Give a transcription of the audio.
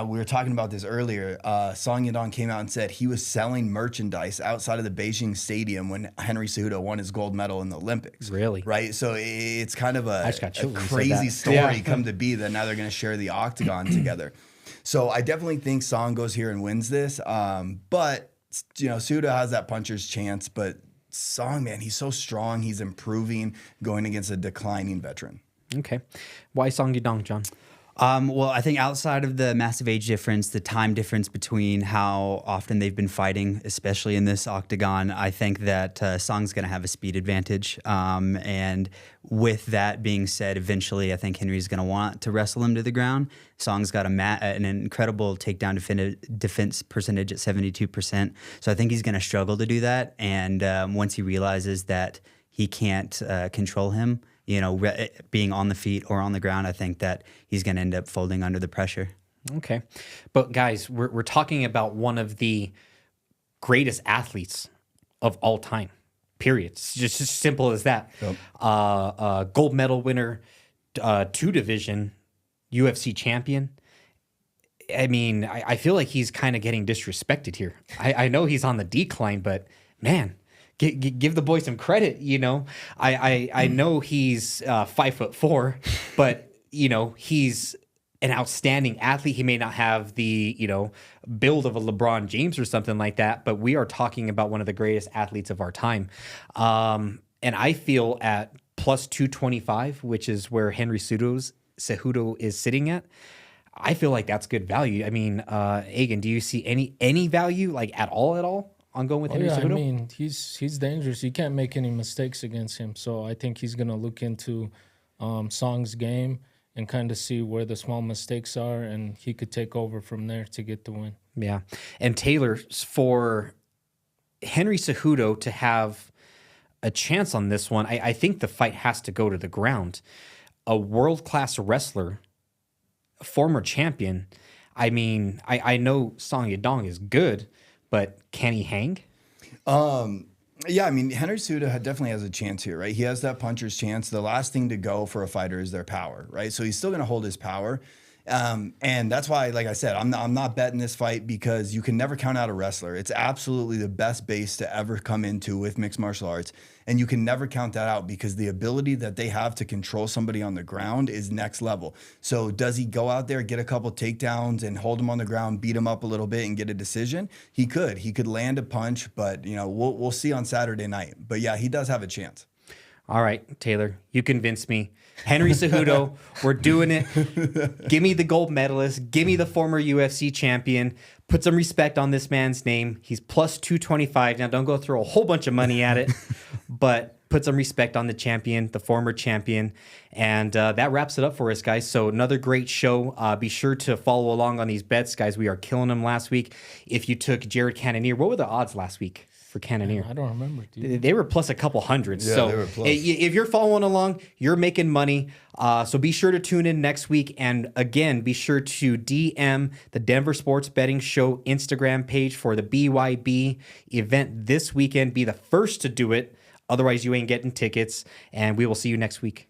we were talking about this earlier. Song Yadong came out and said he was selling merchandise outside of the Beijing Stadium when Henry Cejudo won his gold medal in the Olympics. Really? Right? So it's kind of a crazy crazy story come to be that now they're going to share the octagon together. So I definitely think Song goes here and wins this. But, Cejudo has that puncher's chance. But Song, man, he's so strong. He's improving going against a declining veteran. Okay. Why Song Yadong, John? Well, I think outside of the massive age difference, the time difference between how often they've been fighting, especially in this octagon, I think that Song's going to have a speed advantage. And with that being said, eventually I think Henry's going to want to wrestle him to the ground. Song's got an incredible takedown defense percentage at 72%. So I think he's going to struggle to do that. And once he realizes that he can't control him, being on the feet or on the ground, I think that he's going to end up folding under the pressure. Okay. But guys, we're talking about one of the greatest athletes of all time, period. It's just as simple as that. Yep. Gold medal winner, 2-division UFC champion. I mean, I feel like he's kind of getting disrespected here. I know he's on the decline, but man, give the boy some credit, I know he's 5'4", but he's an outstanding athlete. He may not have the build of a LeBron James or something like that, but we are talking about one of the greatest athletes of our time. And I feel at plus 225, which is where Henry Cejudo is sitting at, I feel like that's good value. I mean, Egan, do you see any value like at all? On going with Henry Cejudo? I mean, he's dangerous. You can't make any mistakes against him. So I think he's going to look into Song's game and kind of see where the small mistakes are, and he could take over from there to get the win. Yeah. And Taylor, for Henry Cejudo to have a chance on this one, I think the fight has to go to the ground. A world-class wrestler, former champion. I mean, I know Song Yadong is good, but can he hang? Yeah, I mean, Henry Cejudo definitely has a chance here, right? He has that puncher's chance. The last thing to go for a fighter is their power, right? So he's still going to hold his power. And that's why, like I said, I'm not betting this fight because you can never count out a wrestler. It's absolutely the best base to ever come into with mixed martial arts. And you can never count that out because the ability that they have to control somebody on the ground is next level. So does he go out there, get a couple takedowns and hold him on the ground, beat him up a little bit and get a decision? He could land a punch, but we'll see on Saturday night. But yeah, he does have a chance. All right, Taylor, you convinced me. Henry Cejudo, we're doing it. Give me the gold medalist. Give me the former UFC champion. Put some respect on this man's name. He's plus 225. Now, don't go throw a whole bunch of money at it, but put some respect on the champion, the former champion. And that wraps it up for us, guys. So another great show. Be sure to follow along on these bets, guys. We are killing them last week. If you took Jared Cannonier, what were the odds last week for Cannonier? I don't remember, dude. They were plus a couple hundred. Yeah, so they were plus. If you're following along, you're making money. So be sure to tune in next week. And again, be sure to DM the Denver Sports Betting Show Instagram page for the BYB event this weekend. Be the first to do it. Otherwise, you ain't getting tickets. And we will see you next week.